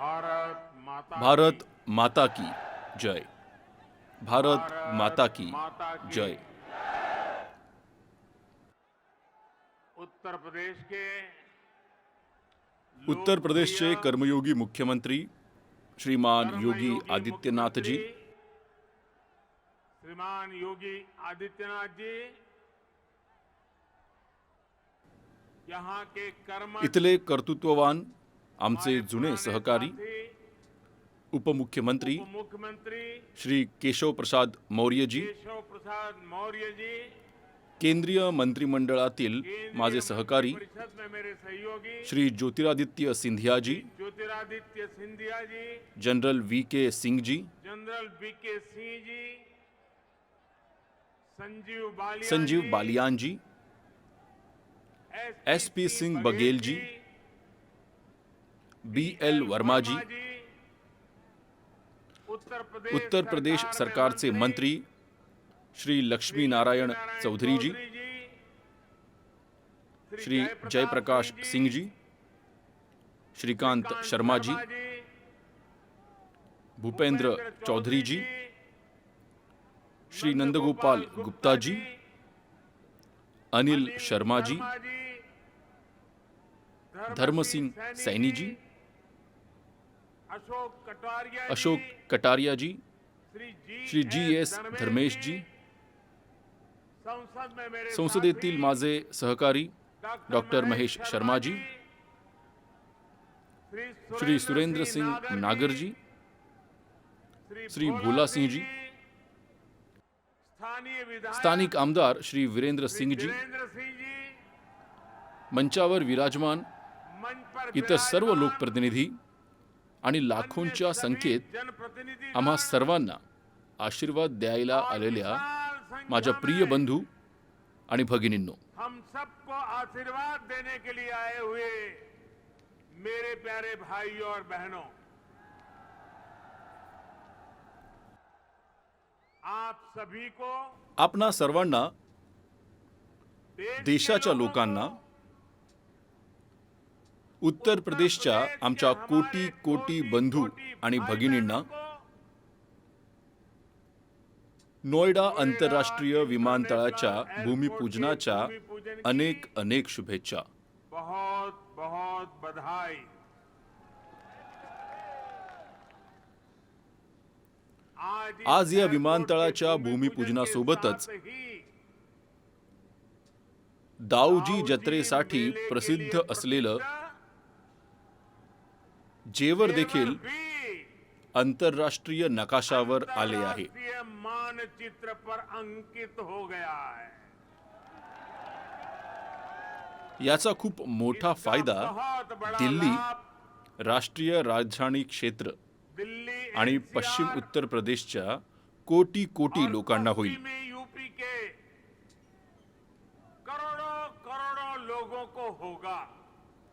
भारत माता की जय। भारत माता की जय। उत्तर प्रदेशचे कर्मयोगी मुख्यमंत्री श्रीमान योगी आदित्यनाथ जी, इथले कर्तृत्ववान आमचे जुने सहकारी उपमुख्यमंत्री श्री केशव प्रसाद मौर्य जी, केंद्रीय मंत्रिमंडळातील माझे सहकारी श्री ज्योतिरादित्य सिंधिया जी, जनरल वी.के. सिंह जी, संजीव बालियान जी, एस.पी. सिंह बघेल जी, बी.एल. वर्मा जी, उत्तर प्रदेश सरकारचे मंत्री श्री लक्ष्मी नारायण चौधरी जी, श्री जयप्रकाश सिंह जी, श्रीकांत शर्मा जी, भूपेंद्र चौधरी जी, श्री नंदगोपाल गुप्ता जी, अनिल शर्मा जी, धर्म सिंह सैनी जी, अशोक कटारिया जी, श्री जी.एस. धर्मेश जी, संसदेतील माझे सहकारी डॉक्टर महेश शर्मा जी, श्री सुरेंद्र सिंह नागर जी, श्री भोला सिंह जी, स्थानिक आमदार श्री वीरेंद्र सिंह जी, मंचावर विराजमान इतर सर्व लोकप्रतिनिधी आणि लाखोंच्या संख्येत आम्हा सर्वांना आशीर्वाद द्यायला आलेल्या माझ्या प्रिय बंधू आणि भगिनींनो, हम सबको आशीर्वाद देने के लिए आए हुए मेरे प्यारे भाइयों और बहनों, आप सभी को, आपणा सर्वांना, देशाच्या लोकांना, उत्तर प्रदेशच्या आमच्या कोटी कोटी बंधू आणि भगिनींना नोएडा आंतरराष्ट्रीय विमानतळाच्या भूमिपूजनाच्या अनेक अनेक शुभेच्छा। बहुत बहुत बधाई। आज या विमानतळाच्या भूमिपूजनासोबतच दाऊजी जत्रेसाठी प्रसिद्ध असलेलं जेवर देखील आंतरराष्ट्रीय नकाशावर आले आहे। मानचित्र पर अंकित हो गया है। याचा खूप मोठा फायदा दिल्ली, राष्ट्रीय राजधानी क्षेत्र आणि पश्चिम उत्तर प्रदेशच्या कोटी कोटी लोकांना होईल। यूपी के करोड़ों करोड़ों लोगों को होगा।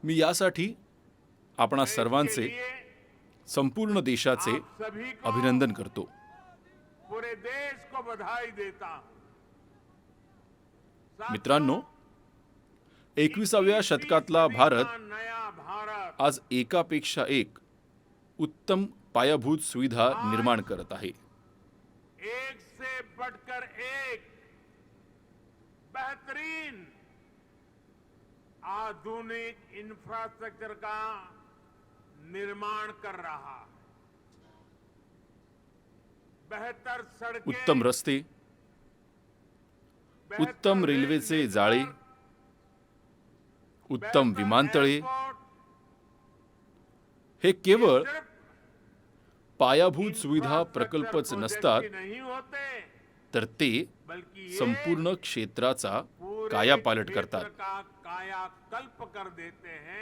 मी यासाठी आपणा सर्वांचे, संपूर्ण देशाचे अभिनंदन करतो। पूरे देश को बधाई देता हूं। मित्रांनो, 21व्या शतकातला भारत आज एकापेक्षा एक उत्तम पायाभूत सुविधा निर्माण करत आहे। एक से बढ़कर एक बेहतरीन आधुनिक इंफ्रास्ट्रक्चर का निर्माण कर रहा है। बेहतर सड़कें, उत्तम रस्ते, उत्तम रेल्वेचे जाळे, उत्तम विमानतळे हे केवळ पायाभूत सुविधा प्रकल्पच नसतात, तर ते संपूर्ण क्षेत्राचा कायापालट करतात।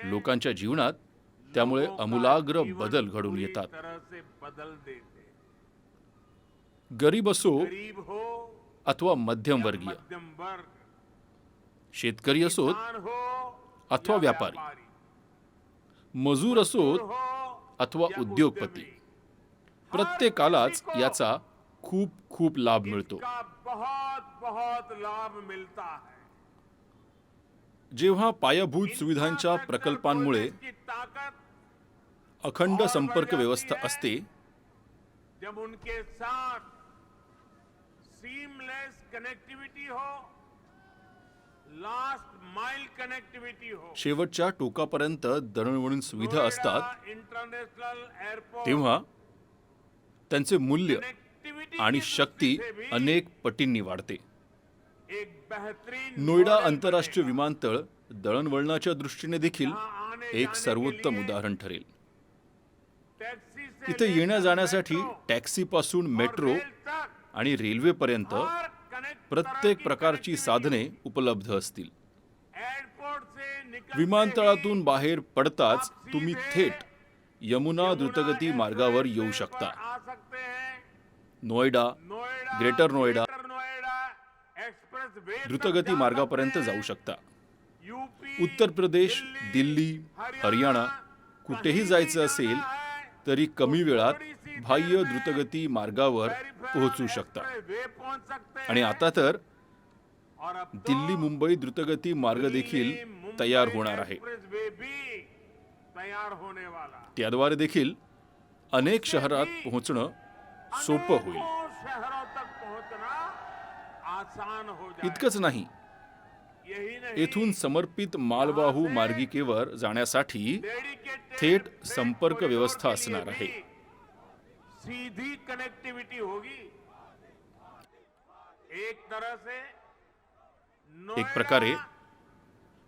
लोकांच्या जीवनात त्यामुळे आमूलाग्र बदल घडून येतात। गरीब असो अथवा मध्यमवर्गीय, शेतकरी असोत अथवा व्यापारी, मजूर असोत अथवा उद्योगपती, प्रत्येकालाच याचा खूप खूप लाभ मिळतो। बहुत बहुत लाभ मिलता है। जेव्हा पायाभूत सुविधांच्या प्रकल्पांमुळे अखंड संपर्क व्यवस्था असते जब उनके साथ सीमलेस कनेक्टिविटी हो, लास्ट माइल कनेक्टिविटी हो। शेवटच्या टोकापर्यंत दळणवळण सुविधा असतात नोएडा इंटरनेशनल एयरपोर्ट तेव्हा त्यांचे मूल्य कनेक्टिविटी आणि की शक्ती दृष्टि से भी अनेक पटींनी वाढते. एक बेहतरीन नोएडा मॉडेल आंतरराष्ट्रीय बनेगा। विमानतळ दळणवळणाच्या दृष्टीने देखील यहाँ आने एक जाने सर्वोत्तम के लिए उदाहरण ठरेल. टैक्सी से इथे लेकर येण्या जाण्यासाठी मेट्रो टॅक्सीपासून और मेट्रो रेल तक आणि रेल्वेपर्यंत हर कनेक्ट प्रत्येक तरह की प्रकारची कनेक्टिविटी साधने हो। उपलब्ध असतील. एयरपोर्ट से निकलते विमानतळातून ही बाहेर पडताच आप तुम्ही सीधे थेट यमुना द्रुतगती मार्गावर येऊ एक्सप्रेसवे शकता. पर आ सकते हैं। नोएडा, नोएडा, ग्रेटर नोएडा, नोएडा एक्सप्रेसवे तक द्रुतगती जा मार्गापर्यंत सकते जाऊ हैं। शकता. यूपी, उत्तर प्रदेश, दिल्ली, हरियाणा कुठेही जायचं असेल तरी कमी वेळात बाह्य द्रुतगती मार्गावर पोहोचू शकता. आणि आता तर दिल्ली मुंबई द्रुतगती मार्ग देखील तयार होणार आहे. तयार होने वाला त्याद्वारे देखील अनेक शहरात पोहोचणं सोपं होईल. अनेकों शहरों तक पहुंचना आसान हो जाए. इतकंच नाही, यही नहीं, येथून समर्पित मालवाहू मार्गिकेवर जाण्यासाठी डेडिकेटेड थेट फ्रेट संपर्क कॉरिडोर व्यवस्था के असणार लिए आहे. भी सीधी कनेक्टिविटी होगी. एक तरह से एक प्रकारे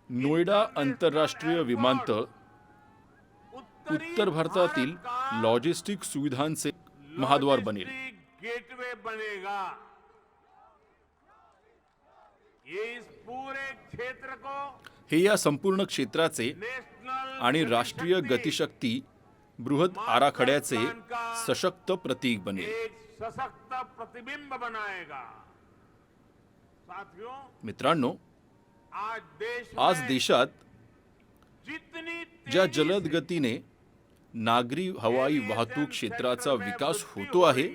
नोएडा आंतरराष्ट्रीय विमानतळ उत्तर भारतातील लॉजिस्टिक सुविधांचे महाद्वार बनेल. गेटवे बनेगा. ये इस पूरे क्षेत्र को हे या संपूर्ण क्षेत्राचे नेशनल आणि राष्ट्रीय गतिशक्ती बृहत आराखड्याचे सशक्त प्रतीक बनेल. एक सशक्त प्रतिबिंब बनाएगा. साथियों, मित्रांनो, आज आज देशात जितनी ज्या तेजी जलद से गतीने नागरी हवाई वाहतूक क्षेत्राचा विकास होतो आहे,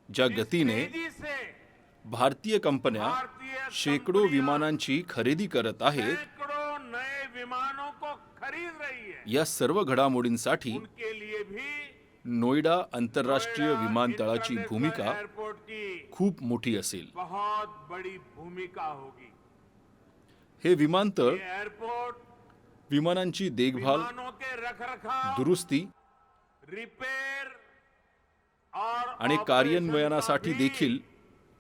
ज्या गतीने तेजी से भारतीय कंपन्या भारतीय शेकडो कंपनियां विमानांची खरेदी करत आहेत, सैकड़ों नए विमानों को खरीद रही है, या सर्व घडामोडींसाठी उनके लिए भी नोएडा आंतरराष्ट्रीय नोएडा विमानतळाची इंटरनेशनल भूमिका एयरपोर्ट की खूप मोठी असेल. बहुत बड़ी भूमिका होगी. हे विमानतळ ये एयरपोर्ट विमानांची देखभाल, विमानों के रखरखाव, दुरुस्ती रिपेयर और आणि कार्यान्वयनासाठी ऑपरेशन का भी देखील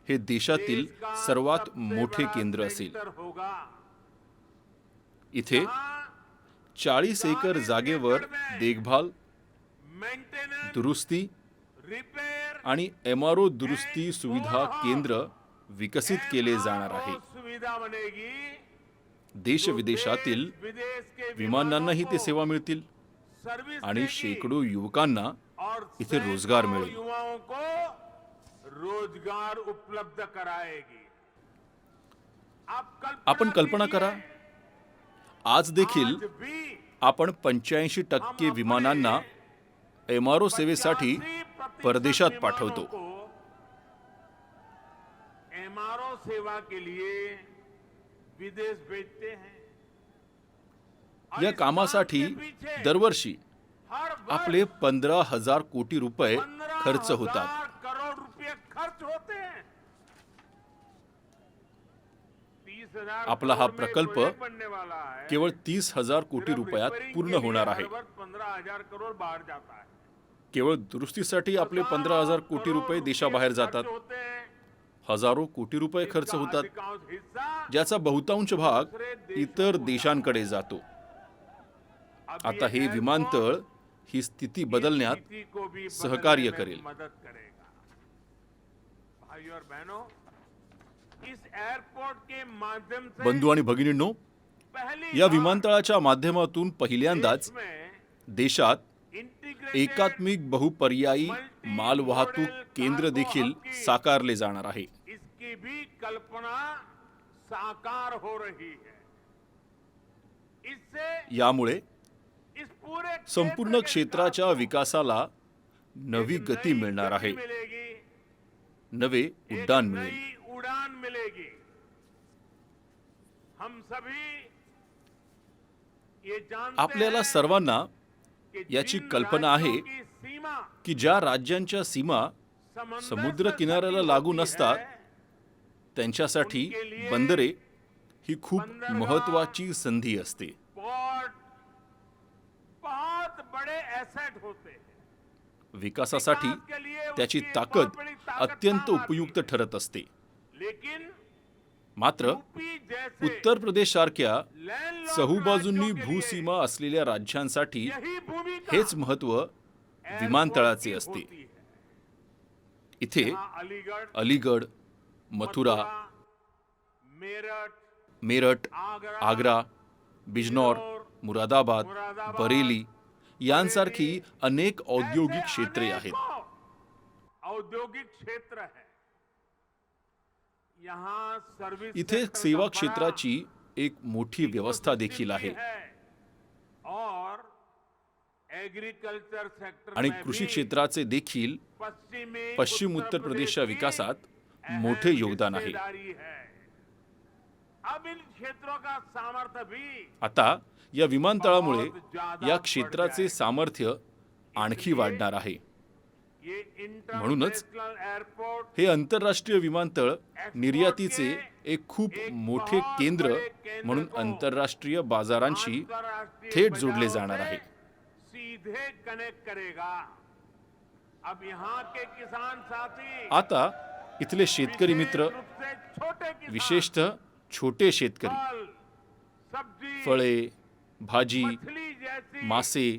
हे देशातील देश का सर्वात सबसे मोठे बड़ा केंद्र असेल. सेक्टर होगा. इथे जहां 40 एकर जागेवर देखभाल, मेंटेनेंस, दुरुस्ती रिपेयर आणि MRO दुरुस्ती सुविधा केंद्र विकसित केले जाणार आहे. सुविधा बनेगी. देश विदेशातील विदेश के विमानांनाही ते सेवा मिळतील सर्विस आणि देगी शेकडो युवकांना और इथे रोजगार सैकड़ों मिळेल. युवाओं को रोजगार उपलब्ध कराएगी. आपण कल्पना करा, आज देखील आज भी आपण 85% विमानांना MRO सेवेसाठी 85% परदेशात विमानों पाठवतो. को MRO सेवा के लिए विदेश भेजते हैं. और या इस कामासाठी काम के पीछे दरवर्षी हर वर्ष आपले 15,000 कोटी रुपये खर्च 15,000 होतात. करोड़ रुपए खर्च होते हैं. 30,000 आपला हा करोड़ में प्रकल्प प्रोजेक्ट बनने वाला है. केवळ 30,000 कोटी सिर्फ रुपयात रिपेयरिंग पूर्ण के लिए होणार हर आहे. वर्ष 15,000 करोड़ बाहर जाता है. केवळ दुरुस्तीसाठी आपले 15,000 कोटी रुपये देशाबाहेर जातात. खर्च होते हैं. हजारो कोटी रुपये खर्च इसका होतात, अधिकांश हिस्सा ज्याचा बहुतांश भाग दूसरे देशों इतर को देशांकडे जातो. अब आता ये हे एयरपोर्ट विमानतळ ही स्थिती बदलण्यात स्थिति को भी सहकार्य बदलने में करेल. मदद करेगा. भाइयों और बहनों, इस एयरपोर्ट के माध्यम से बंधू आणि भगिनींनो, पहली या बार विमानतळाच्या माध्यमातून पहिल्यांदाच देश में देशात इंटीग्रेटेड एकात्मिक बहुपर्यायी मालवाहतूक केंद्र देखील साकारले जाणार आहे. इसकी भी कल्पना साकार हो रही है. इससे यामुळे इस पूरे संपूर्ण क्षेत्राच्या विकासाला नवी गती मिळणार आहे, मिलेगी, नवे एक उड्डाण मिळेल. नई उड़ान मिलेगी. हम सभी ये जानते आपल्याला हैं सर्वांना याची कल्पना आहे की सीमा की ज्या राज्यांच्या सीमा समुद्र किनाऱ्याला लागू नसतात त्यांच्यासाठी बंदरे ही खूप महत्वाची संधी असते. पोर्ट बहुत बड़े एसेट होते हैं. विकासासाठी त्याची ताकद अत्यंत उपयुक्त ठरत असते. लेकिन मात्र यूपी जैसे उत्तर प्रदेश सारख्या लैंडलॉक्ड चहूबाजूंनी राज्यों के लिए भूसीमा असलेल्या राज्यांसाठी यही भूमिका हेच महत्व विमानतळाचे असते. होती है. इथे यहाँ अलीगढ़, अलीगड, मथुरा, मेरठ, मेरठ, आगरा, आग्रा, बिजनौर, मुरादाबाद, बरेली यांसारखी अनेक औद्योगिक क्षेत्रे आहेत. औद्योगिक क्षेत्र है. यहाँ सर्विस इथे सेक्टर सेवा का बड़ा क्षेत्राची एक मोठी व्यवस्था देखील आहे और एग्रीकल्चर सेक्टर आणि में कृषी भी क्षेत्राचे देखील पश्चिम उत्तर प्रदेशच्या की विकासात अहम मोठे योगदान आहे. हिस्सेदारी है. अब इन क्षेत्रों का सामर्थ्य भी आता या विमानतळामुळे या क्षेत्राचे सामर्थ्य आणखी वाढणार आहे. ये म्हणूनच इंटरनेशनल एयरपोर्ट हे आंतरराष्ट्रीय विमानतळ निर्यातीचे एक खूप मोठे केंद्र म्हणून आंतरराष्ट्रीय बाजारांशी थेट जोडले जाणार आहे. सीधे कनेक्ट करेगा. अब यहाँ के किसान साथी आता इथले शेतकरी मित्र, विशेष रूप से छोटे किसान, विशेषतः छोटे शेतकरी, फल, सब्जी, फळे, भाजी, मछली जैसी मासे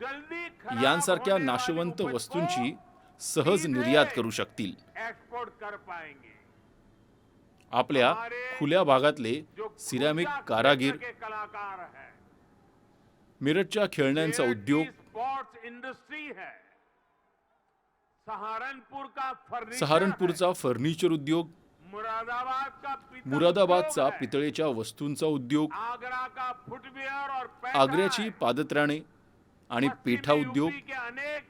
जल्दी खराब यांसारख्या होने वाली नाशवंत उपज को वस्तूंची सहज निर्यात करू शकतील. एक्सपोर्ट कर पाएंगे. आपल्या खुल्या भागातले जो सिरॅमिक खुला कारागीर, क्षेत्र के कलाकार हैं. मिरजच्या खेळण्यांचा उद्योग, स्पोर्ट्स इंडस्ट्री है. सहारनपुर का फर्नीचर सहारनपूरचा फर्निचर उद्योग, है. मुरादाबाद का पितल मुरादाबादचा उद्योग है. पितळेच्या वस्तूंचा उद्योग, आगरा का फुटवियर और पैठा आग्र्याची है. पादत्राणे आणि पेठा पश्चिमी उद्योग यूपी के अनेक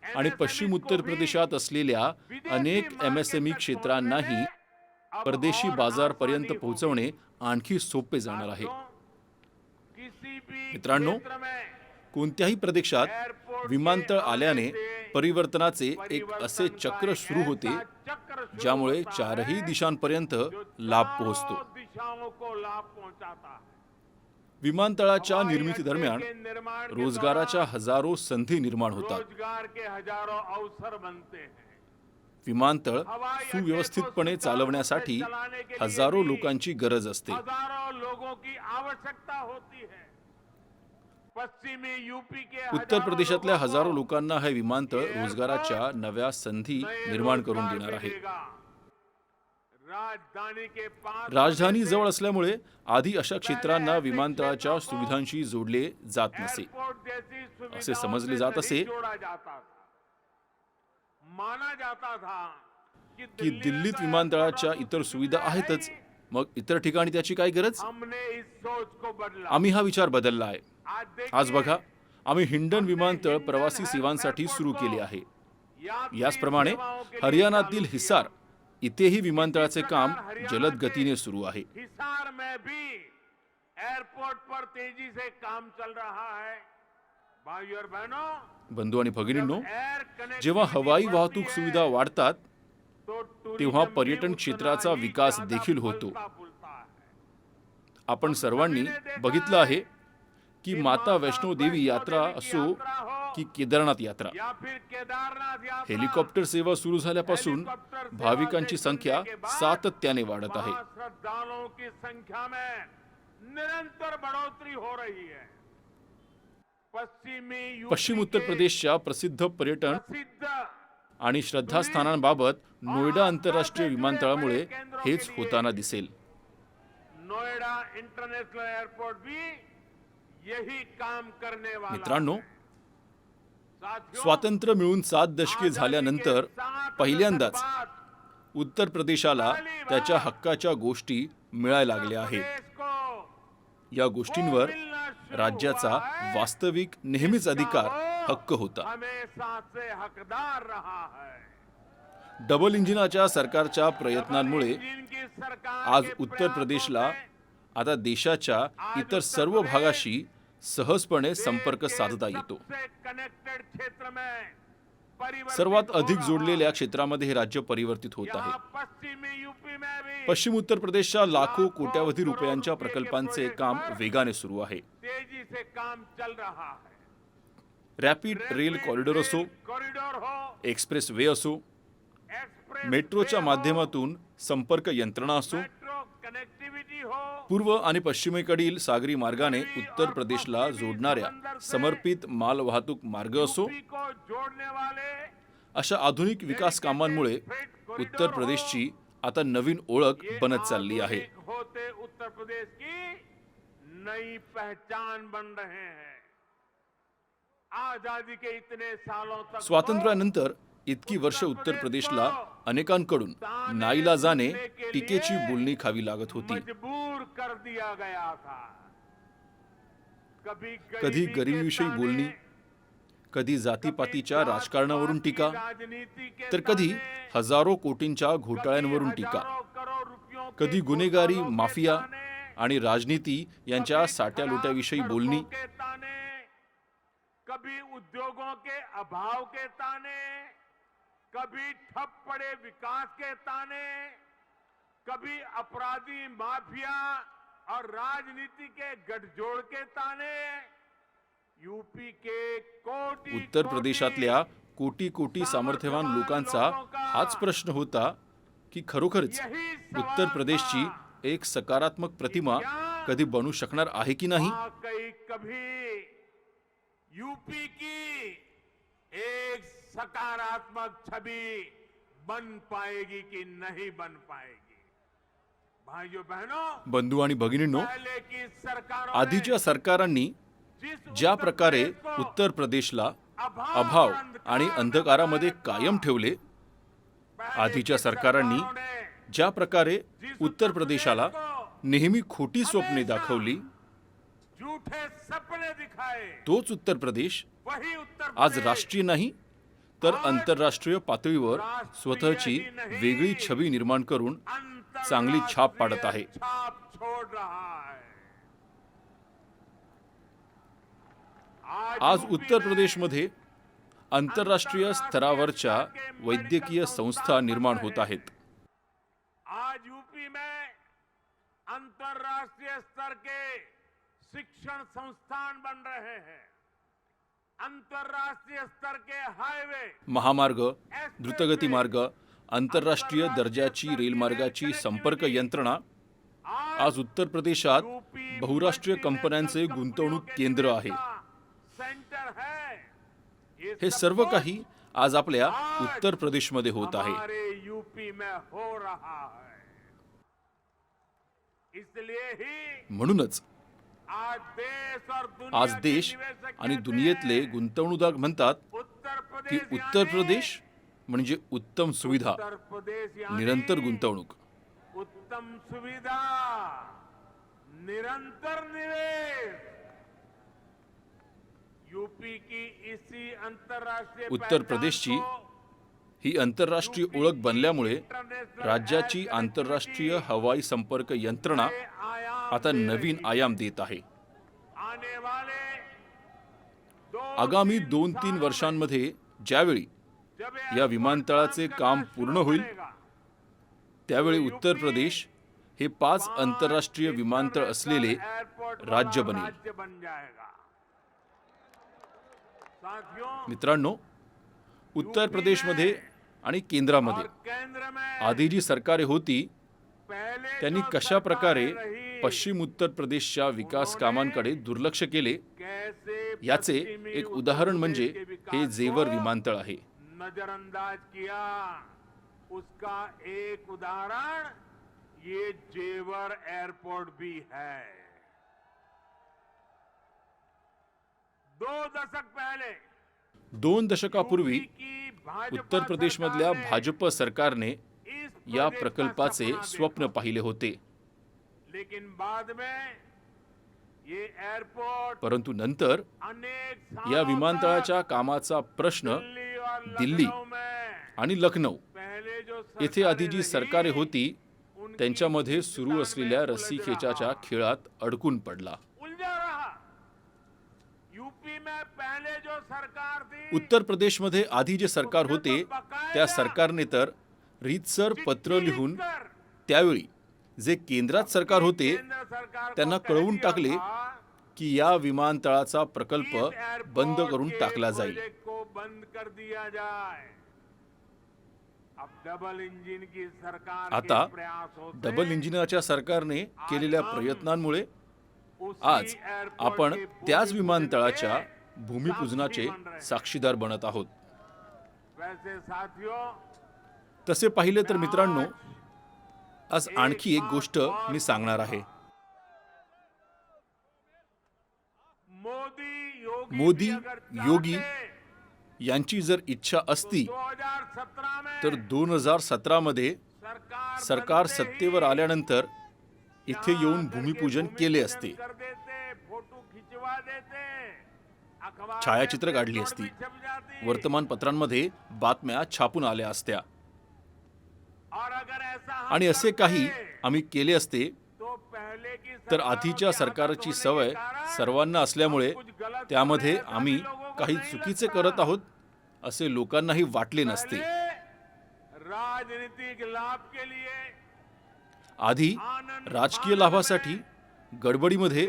आणि MSMEs पश्चिम को उत्तर भी प्रदेशात असलेल्या विदेशी अनेक मार्केट एमएसएमई तक क्षेत्रांनाही पहुंचने में अब परदेशी और बाजारपर्यंत आसानी पोहोचवणे आणखी सोपे जाणार आहे. होगी. किसी भी मित्रांनो, क्षेत्र में कोणत्याही प्रदेशात एयरपोर्ट विमानतळ के आल्याने आने से परिवर्तनाचे एक परिवर्तन असे का चक्र एक सुरू होते ऐसा चक्र शुरू ज्यामुळे होता चारही है दिशांपर्यंत जो लाभ चारों पोहोचतो. दिशाओं को लाभ पहुंचाता है. विमानतळाच्या हवाई निर्मिती अड्डे दरम्यान के निर्माण के रोजगाराच्या दौरान हजारो संधी निर्माण होतात. रोजगार के हजारों अवसर बनते हैं. विमानतळ हवाई अड्डे को सुव्यवस्थितपणे सुचारू चालवण्यासाठी रूप से चलाने के लिए हजारो भी लोकांची गरज असते. हजारों लोगों की आवश्यकता होती है. पश्चिमी यूपी के उत्तर हजारों प्रदेशातल्या लोगों को हजारो लोकांना हे विमानतळ एयरपोर्ट रोजगाराच्या नव्या संधी नए निर्माण करून रोजगार देणार आहे. मिलेगा. राजधानी के पास राजधानी होने जवळ से असल्यामुळे आधी अशा क्षेत्रांना पहले ऐसे विमानतळाच्या क्षेत्रों को सुविधांशी जोडले जात नसे. एयरपोर्ट जैसी सुविधाओं असे समजले से जात नहीं असे जोड़ा जाता था. माना जाता था की दिल्ली दिल्लीत में विमानतळाच्या एयरपोर्ट इतर सुविधा है आहेतच, ही. मग इतर ठिकाणी त्याची काय गरज? हमने इस सोच को बदला. आम्ही हा विचार बदलला आहे. आज बघा, आम्ही हिंडन विमानतळ हिंडन प्रवासी हेल्थ सेवांसाठी एअरपोर्ट सुरू को केले आहे. यात्री याचप्रमाणे सेवाओं के लिए हरियाणातील चालू हिसार किया. इथेही विमानतळाचे इसी काम प्रकार हरियाणा जलद के गतीने सुरू आहे. हिसार में भी एयरपोर्ट पर तेजी से काम चल रहा है. भाइयों और बहनों, बंधू आणि भगिनींनो, एयर कनेक्टिविटी जेव्हा हवाई बढ़ती वाहतूक है, सुविधा वाढतात तो तेव्हा टूरिज्म पर्यटन भी क्षेत्राचा उतना ही विकास ज्यादा देखील होतो. फलता-फूलता है. आपण सर्वांनी बघितलं आहे की माता वैष्णो देवी यात्रा असो की केदारनाथ यात्रा, या फिर केदारनाथ यात्रा, हेलिकॉप्टर सेवा सुरू झाल्यापासून भाविकांची संख्या सातत्याने वाढत आहे. वहां श्रद्धालुओं की संख्या में निरंतर बढ़ोतरी हो रही है. पश्चिम उत्तर प्रदेशच्या प्रसिद्ध पर्यटन प्रसिद्ध आणि श्रद्धास्थानांबाबत नोएडा आंतरराष्ट्रीय विमानतळामुळे हेच होताना दिसेल. नोएडा इंटरनेशनल एयरपोर्ट भी यही काम करने वाला मित्रांनो, है. साथियों, स्वातंत्र्य मिळून 7 दशके झाल्यानंतर पहिल्यांदाच उत्तर प्रदेशाला त्याच्या हक्काच्या गोष्टी मिळायला लागल्या आहेत. या गोष्टींवर राज्याचा वास्तविक नेहमीच अधिकार, हक्क होता. हमेशा से हकदार रहा है. डबल इंजिनाच्या सरकारच्या प्रयत्नांमुळे जिनकी सरकार आज के उत्तर प्रयासों प्रदेशला से आता देशाच्या इतर सर्व भागाशी सहजपणे संपर्क साधता येतो. सबसे कनेक्टेड क्षेत्र में परिवर्तित सर्वात हो अधिक रहा जोडलेल्या है. क्षेत्रामध्ये हे राज्य परिवर्तित होत यहाँ आहे. पश्चिमी यूपी में भी पश्चिम उत्तर प्रदेशच्या लाखो कोट्यावधी रुपयांच्या प्रकल्पांचे काम वेगाने सुरू आहे. तेजी से काम चल रहा है. रॅपिड रेल कॉरिडॉर असो, कॉरिडोर हो, एक्सप्रेस वे असो, एक्सप्रेस मेट्रोच्या वे हो, माध्यमातून संपर्क यंत्रणा असो, मेट्रो कनेक्टिव्हिटी हो, पूर्व आणि पश्चिमेकडील सागरी मार्गाने उत्तर प्रदेशला जोडणाऱ्या समर्पित मालवाहतूक मार्ग असो, यूपी को जोड़ने वाले अशा आधुनिक विकास कामांमुळे उत्तर प्रदेशची आता नवीन ओळख बनत चालली आहे. आधुनिक होते उत्तर प्रदेश की नई पहचान बन रहे हैं. आजादी के इतने सालों तक स्वातंत्र्यानंतर इतकी वर्ष उत्तर प्रदेशला अनेकांकडून नाईलाजाने टीकेची बोलणी खावी लागत होती. मजबूर कर दिया गया था. कधी गरिबीविषयी बोलणी, कधी जातीपातीच्या राजकारणावरून टीका, तर कधी हजारो कोटींच्या घोटाळ्यांवरून टीका, कधी गुन्हेगारी, माफिया आणि राजनीती यांच्या साट्यालोट्याविषयी बोलणी, कभी उद्योगों के अभाव के ताने, कभी ठप पड़े विकास के ताने, कभी अपराधी माफिया और राजनीति के गठजोड़ के ताने. यूपी के कोटी उत्तर प्रदेशातल्या कोटी कोटी सामर्थ्यवान लोकांचा हाच प्रश्न होता की खरोखरच उत्तर प्रदेशची एक सकारात्मक प्रतिमा कधी बनू शकणार आहे की नाही. कभी यूपी की एक सकारात्मक छवि बन पाएगी कि नहीं बन पाएगी. भाइयों बहनों, बंधू आणि भगिनींनो, पहले की सरकारों आधीच्या सरकारांनी ज्या प्रकारे उत्तर प्रदेशला अभाव आणि अंधकारामध्ये कायम ठेवले, आधीच्या सरकारांनी ज्या प्रकारे उत्तर प्रदेशाला नेहमी खोटी स्वप्ने दाखवली, झूठे सपने दिखाए, तोच उत्तर प्रदेश वही उत्तर आज राष्ट्रीय नाही तर आंतरराष्ट्रीय पातळीवर स्वतःची वेगळी छबी निर्माण करून चांगली छाप पाडत आहे. छाप छोड़ रहा है. आज उत्तर प्रदेशमध्ये आंतरराष्ट्रीय स्तरावरच्या वैद्यकीय संस्था निर्माण होत आहेत. आज यूपी में अंतर्राष्ट्रीय स्तर के शिक्षण संस्थान बन रहे हैं. अंतर्राष्ट्रीय स्तर के हाईवे, महामार्ग, द्रुतगती मार्ग, आंतरराष्ट्रीय दर्जाची रेलमार्गाची संपर्क यंत्रणा आज उत्तर प्रदेशात बहुराष्ट्रीय कंपन्यांचे गुंतवणूक केंद्र आहे. सेंटर है. हे सर्व काही आज आपल्या उत्तर प्रदेशमध्ये होत आहे. हमारे यूपी में हो रहा है. इसलिए ही म्हणूनच आज देश और दुनिया आज के देश निवेशक आणि कहते दुनियेतले हैं, गुंतवणूकदार म्हणतात उत्तर की प्रदेश उत्तर यानी- प्रदेश म्हणजे उत्तम सुविधा, उत्तर प्रदेश यानी निरंतर गुंतवणूक. उत्तम सुविधा, निरंतर निवेश. यूपी की इसी अंतर्राष्ट्रीय उत्तर पहचान प्रदेशची को ही आंतरराष्ट्रीय ओळख बनल्यामुळे इंटरनेशनल राज्याची एयर आंतरराष्ट्रीय कनेक्टिव्हिटी हवाई संपर्क यंत्रणा के आयाम आता दे नवीन रही. आयाम देत आहे. आने वाले आगामी 2-3 2-3 सालों वर्षांमध्ये ज्यावेळी में जब या विमानतळाचे काम पूर्ण होईल, त्यावेळी उत्तर प्रदेश हे 5 आंतरराष्ट्रीय विमानतळ असलेले राज्य बनेल. बन जाएगा. साथियों, मित्रांनो, उत्तर प्रदेशमध्ये आणि केंद्रामध्ये और केंद्र में आधी जी सरकारे होती पहले त्यांनी जो कशा प्रकारे सरकारें रही, पश्चिम उत्तर प्रदेशच्या विकास कामांकडे दुर्लक्ष केले कैसे याचे पश्चिमी एक उत्तर उदाहरण प्रदेश म्हणजे के विकास हे जेवर को विमानतळ आहे. नजरअंदाज किया. उसका एक उदाहरण ये जेवर एयरपोर्ट भी है. 2 दशक पहले 2 दशकापूर्वी यूपी की भाजपा उत्तर प्रदेशमधल्या सरकार ने भाजप सरकारने इस या प्रोजेक्ट का प्रकल्पाचे सपना स्वप्न देखा. पाहिले होते. लेकिन बाद में ये एयरपोर्ट परंतु नंतर अनेक या सालों विमानतळाच्या तक कामाचा प्रश्न दिल्ली और दिल्ली लखनऊ में आणि लखनौ पहले जो येथे आधी जी रही, सरकारे होती उनकी त्यांच्यामध्ये सुरू हिंदुस्तान असलेल्या में रस्सी उलझ खेचाच्या रहा. खेळात अडकून पडला. उलझा रहा. यूपी में पहले जो सरकार थी उत्तर प्रदेशमध्ये आधी जे सरकार होते त्या सरकारने तर रीतसर पत्र लिहून त्यावेळी जे केंद्रात सरकार होते केंद्र सरकार को त्यांना कह कळवून दिया टाकले था की या विमानतळाचा प्रकल्प इस एयरपोर्ट बंद करून के टाकला जाईल। प्रोजेक्ट को बंद कर दिया जाए। अब डबल इंजन की सरकार आता के प्रयासों से डबल इंजिनाच्या सरकारने केलेल्या प्रयत्नांमुळे उसी आज एयरपोर्ट आपण के त्याच भूमि विमानतळाच्या पूजन के भूमिपूजनाचे साक्षी बन रहे हैं। साक्षीदार बनत आहोत। वैसे साथियों, तसे पाहिले तर मित्रांनो, आज आणखी एक गोष्ट मी सांगणार आहे। मोदी, योगी यांची जर इच्छा असती 2017 में तर 2017 मध्ये सरकार सत्तेवर आल्यानंतर इथे येऊन भूमिपूजन केले असते, कर देते, फोटो खिंचवा देते, अखबार छायाचित्र में काढली पेपर असती, भी छप जाती। वर्तमानपत्रांमध्ये बातम्या छापून आल्या असत्या और अगर ऐसा हम आणि असे काही करते, आम्ही केले असते तो पहले की तर सरकारों आधीच्या की सरकारची आदत होने सवय के कारण सर्वांना असल्यामुळे कुछ गलत कर त्यामध्ये रहे हैं, आम्ही सभी लोगों को काही नहीं चुकीचे लगता। करत आहोत असे लोकांनाही वाटले नसते। पहले राजनीतिक लाभ के लिए आधी राजकीय लाभासाठी गडबडीमध्ये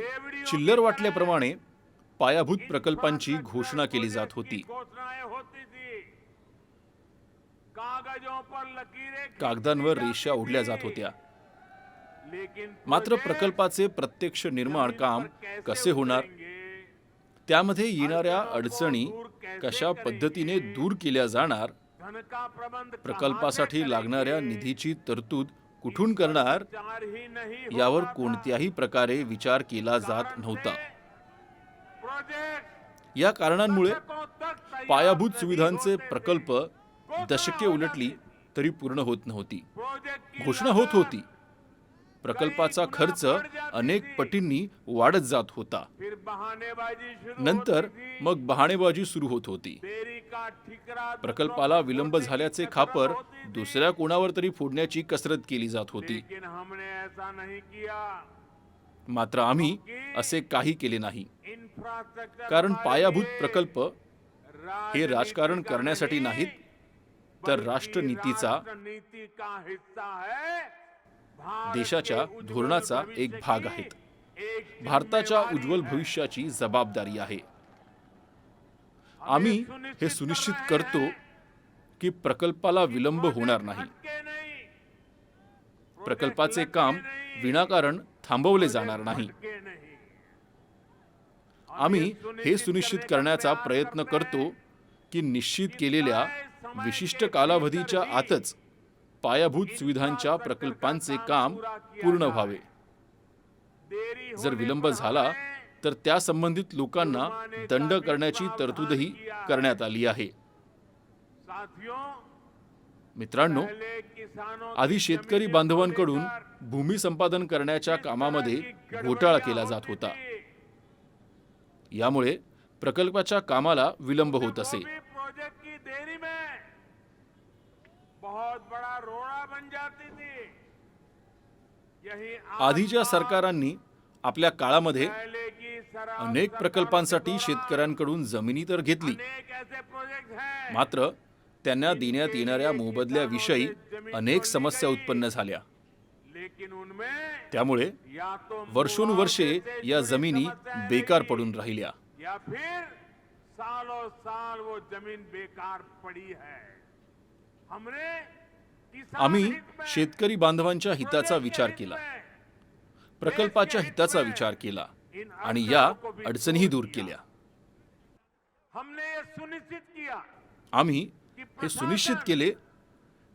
चिल्लर वाटल्याप्रमाणे पायाभूत प्रकल्पांची घोषणा केली जात होती, घोषणाएं होती थी, कागजों पर लकीरें खींची कागदांवर जाती रेषा ओढल्या थी। जात होत्या। लेकिन मात्र प्रोजेक्ट प्रकल्पाचे प्रत्यक्ष निर्माण जमीन काम पर कैसे कसे होणार, उतरेंगे, त्यामध्ये येणाऱ्या अडचणी कशा पद्धतीने दूर केल्या जाणार, धन का प्रबंध कहाँ प्रकल्पासाठी से लागणाऱ्या करेंगे, निधीची तरतूद कुठून करणार विचार ही नहीं हो यावर पाता। कोणत्याही प्रकारे विचार केला जात कारण नव्हता। से प्रोजेक्ट या कारणांमुळे दशकों तक तैयार पायाभूत नहीं सुविधांचे होते थे। प्रकल्प दशके उलटली तरी पूर्ण होत नव्हती। प्रोजेक्ट की घोषणा होत लागत होती, प्रकल्पाचा खर्च अनेक पटींनी वाढत जात होता, फिर बहानेबाजी शुरू नंतर होती थी। मग बहाणेबाजी सुरू होत होती। देरी का ठिकरा प्रकल्पाला दूसरों पर विलंब फोड़ने की झाल्याचे कसरत खापर होती थी। दुसऱ्या कोणावर तरी फोडण्याची कसरत केली जात होती। लेकिन हमने ऐसा नहीं किया। मात्र आम्ही असे काही केले नाही, इंफ्रास्ट्रक्चर कारण हमारे पायाभूत लिए प्रकल्प हे राजकारण राजनीति का करण्यासाठी नहीं, नाहीत, तर बल्कि राष्ट्रनीतीचा, राष्ट्रनीति का हिस्सा है। भारत देशाच्या के उज्ज्वल धोरणाचा भविष्य एक भाग की आहेत। एक भारताच्या जिम्मेवारी उज्ज्वल है। भविष्याची जबाबदारी आहे। हमें आम्ही हे सुनिश्चित सुनिश्चित कर रहे करतो हैं की प्रकल्पाला विलंब होणार नाही, भटके नहीं, प्रकल्पाचे प्रोजेक्ट काम लटके नहीं, विनाकारण थांबवले जाणार नाही। भटके नहीं। आम्ही हे सुनिश्चित करण्याचा प्रयत्न करतो की निश्चित केलेल्या विशिष्ट कालावधीच्या आतच पायाभूत सुविधांच्या प्रकल्पांचे काम पूर्ण व्हावे। देरी जर होने विलंब पर झाला हमें तर त्या संबंधित लोकांना दंड करण्याची तरतूदही करण्यात आली आहे। साथियों, मित्रांनो, पहले किसानों आधी की शेतकरी जमीन बांधवांकडून को लेकर भूमी संपादन करण्याच्या इस तरह कामामध्ये की गड़बड़ियां घोटाळा केला जात होती होता। थी। यामुळे प्रकल्पाच्या कामाला विलंब होत असे। वो भी प्रोजेक्ट की देरी में बहुत बड़ा रोड़ा बन जाती थी। यही आधीच्या सरकारांनी आपल्या काळामध्ये पहले की सरकार अनेक प्रकल्पांसाठी शेतकऱ्यांकडून जमिनी तर घेतली, अनेक ऐसे प्रोजेक्ट हैं मात्र त्यांना देण्यात येणाऱ्या मोबदल्याविषयी अनेक समस्या उत्पन्न झाल्या। लेकिन उनमें त्यामुळे या तो वर्षोनुवर्षे मुआवजे से या जुड़ी जमिनी समस्याएं बेकार रही, पडून राहिल्या। या फिर सालों साल वो जमीन बेकार पड़ी है। हमने किसान आम्ही हित में, शेतकरी बांधवांच्या हिताचा प्रोजेक्ट विचार के हित केला, में, प्रकल्पाच्या हिताचा विचार केला आणि या अडचणीही दूर केल्या। हमने ये सुनिश्चित किया आम्ही हे सुनिश्चित केले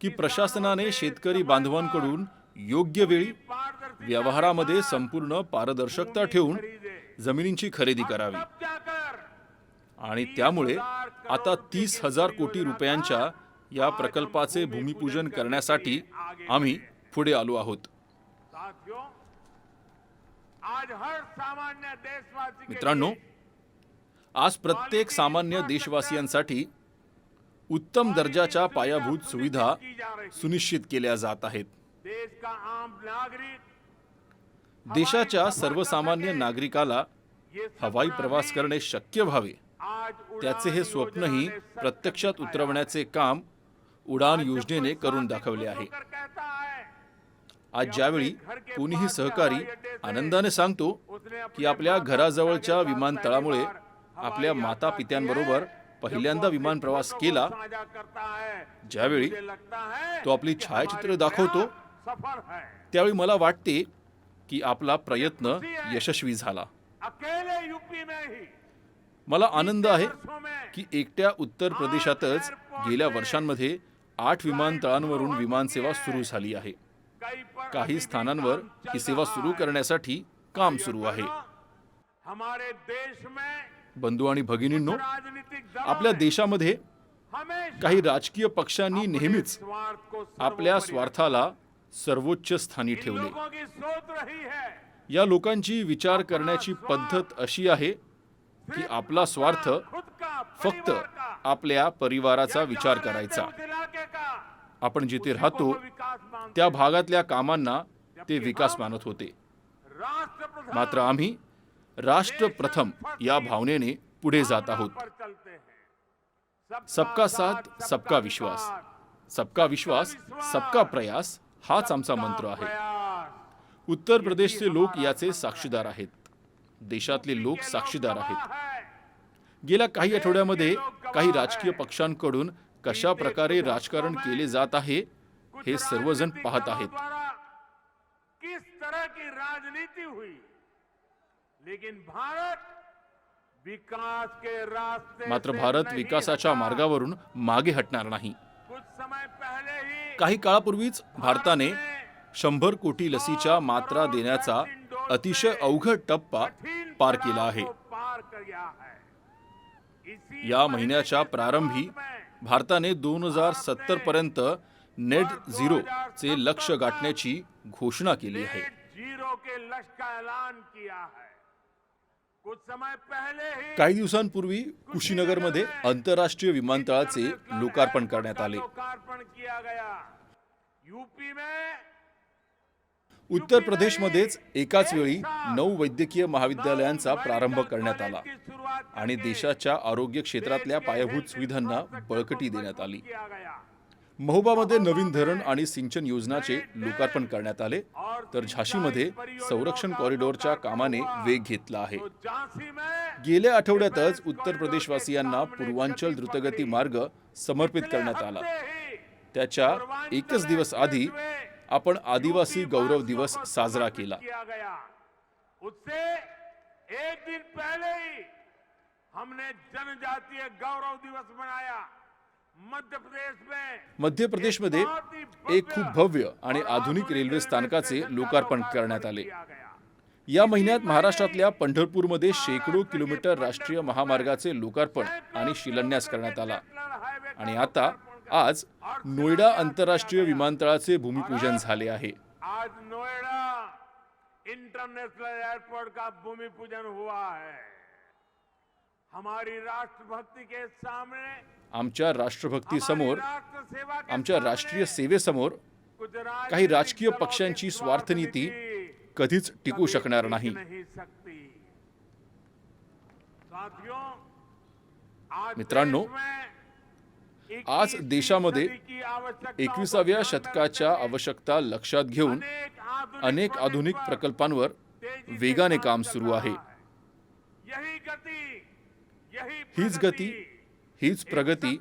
की प्रशासनाने शेतकरी बांधवांकडून योग्य वेळी पारदर्शिता व्यवहारामध्ये के साथ संपूर्ण पारदर्शकता ठेवून खरीदे। जमिनींची खरेदी करावी तब जाकर आणि त्यामुळे आता 30,000 कोटी रुपयांच्या या प्रकल्पाचे भूमिपूजन करण्यासाठी आम्ही पुढे आलो आहोत। साथियों, आज हर सामान्य देशवासी के मित्रांनो, लिए आज प्रत्येक सामान्य देशवासियांसाठी उत्तम दर्जाच्या पायाभूत सुविधा की जा रही है। सुनिश्चित केल्या जात आहेत। देश का आम नागरिक देशाच्या सर्वसामान्य नागरिकाला हवाई प्रवास करणे शक्य व्हावे आज त्याचे हे स्वप्नही प्रत्यक्षात उतरवण्याचे काम उडान योजनेने करून दाखवले आहे. आज ज्यावेळी कोणीही सहकारी आनंदाने सांगतो की आपल्या घराजवळच्या विमानतळामुळे आपल्या माता पित्यांबरोबर पहिल्यांदा विमान प्रवास केला, ज्यावेळी तो आपली छायाचित्र दाखवतो, त्यावेळी मला वाटते की आपला प्रयत्न यशस्वी झाला. मला आनंद आहे की एकट्या उत्तर प्रदेशातच गेल्या वर्षांमध्ये 8 विमानतळांवरून विमानसेवा सुरू झाली आहे. काही स्थानांवर ही सेवा सुरू करण्यासाठी काम सुरू आहे. बंधू आणि भगिनींनो, आपल्या देशामध्ये काही राजकीय पक्षांनी नेहमीच आपल्या स्वार्थाला सर्वोच्च स्थानी ठेवले. या लोकांची विचार करण्याची पद्धत अशी आहे की आपला स्वार्थ फक्त आपल्या परिवाराचा विचार करायचा. आपण जिथे राहतो त्या भागातल्या कामांना ते विकास मानत होते. मात्र आम्ही राष्ट्र प्रथम या भावनेने पुढे जात आहोत. सबका साथ सबका विश्वास, सबका विश्वास सबका प्रयास हाच आमचा मंत्र आहे. उत्तर प्रदेशचे लोक याचे साक्षीदार आहेत. देशातले लोक साक्षीदार आहेत. गेल्या काही आठवड्यामध्ये काही राजकीय पक्षांकडून कशा प्रकारे राजकारण केले जात आहे हे सर्वजण पाहत आहेत. किस तरह की राजनीति हुई, लेकिन भारत विकास के रास्ते मात्र भारत विकासाच्या मार्गावरून मागे हटणार नाही. कुछ समय पहले ही काही काळापूर्वीच भारताने 100 कोटी लसीच्या मात्रा देण्याचा अतिशय अवघड टप्पा पार केला आहे. या महिन्याच्या प्रारंभी भारताने 2070 पर्यंत नेट झिरो चे लक्ष्य गाठण्याची घोषणा केली आहे. काही दिवसांपूर्वी कुशीनगरमध्ये आंतरराष्ट्रीय विमानतळाचे लोकार्पण करण्यात आले. उत्तर प्रदेशमध्येच एकाच वेळी 9 वैद्यकीय महाविद्यालयांचा प्रारंभ करण्यात आला आणि देशाच्या आरोग्य क्षेत्रातल्या पायाभूत सुविधांना बळकटी देण्यात आली. महोबामध्ये नवीन धरण आणि सिंचन योजनाचे लोकार्पण करण्यात आले, तर झाशीमध्ये संरक्षण कॉरिडॉरच्या कामाने वेग घेतला आहे. गेल्या आठवड्यातच उत्तर प्रदेशवासियांना पूर्वांचल द्रुतगती मार्ग समर्पित करण्यात आला. त्याच्या एकच दिवस आधी आपण आदिवासी गौरव दिवस साजरा केला. उससे एक दिन पहले ही हमने जनजातीय गौरव दिवस मनाया. मध्य प्रदेशमध्ये एक खूप भव्य आणि आधुनिक रेल्वे स्थानकाचे लोकार्पण करण्यात आले. या महिन्यात महाराष्ट्रातल्या पंढरपूरमध्ये शेकडो किलोमीटर राष्ट्रीय महामार्गाचे लोकार्पण आणि शिलान्यास करण्यात आला. आणि आता आज नोएडा आंतरराष्ट्रीय विमानतळाचे भूमिपूजन झाले आहे. आज नोएडा इंटरनेशनल एयरपोर्ट का भूमिपूजन हुआ है. हमारी राष्ट्रभक्ति के सामने, आमच्या राष्ट्रभक्तीसमोर, आमच्या राष्ट्रीय सेवेसमोर काही राजकीय पक्षांची स्वार्थनीती कधीच टिकू शकणार नाही. मित्रांनो, आज देशामध्ये 21व्या शतकाच्या आवश्यकता लक्षात घेऊन अनेक आधुनिक प्रकल्पांवर वेगाने काम सुरू आहे. हीच गती, हीच प्रगती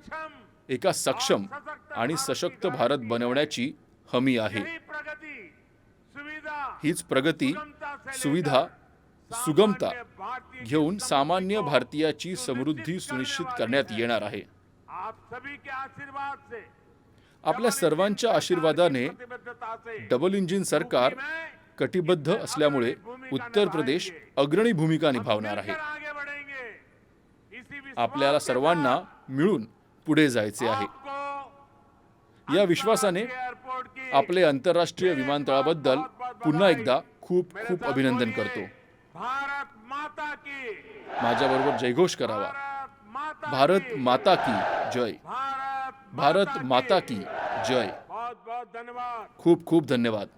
एका सक्षम आणि सशक्त भारत बनवण्याची हमी आहे. हीच प्रगती, सुविधा, सुगमता घेऊन सामान्य भारतीयाची समृद्धी सुनिश्चित करण्यात येणार आहे. आपल्या सर्वांच्या आशीर्वादाने डबल इंजिन सरकार कटिबद्ध असल्यामुळे उत्तर प्रदेश अग्रणी भूमिका निभावणार आहे. आपल्याला सर्वांना मिळून पुढे जायचे आहे. या विश्वासाने आपले आंतरराष्ट्रीय विमानतळाबद्दल पुन्हा एकदा खूप खूप अभिनंदन करतो. माझ्याबरोबर जयघोष करावा. भारत माता की जय. भारत माता की जय. खूप खूप धन्यवाद.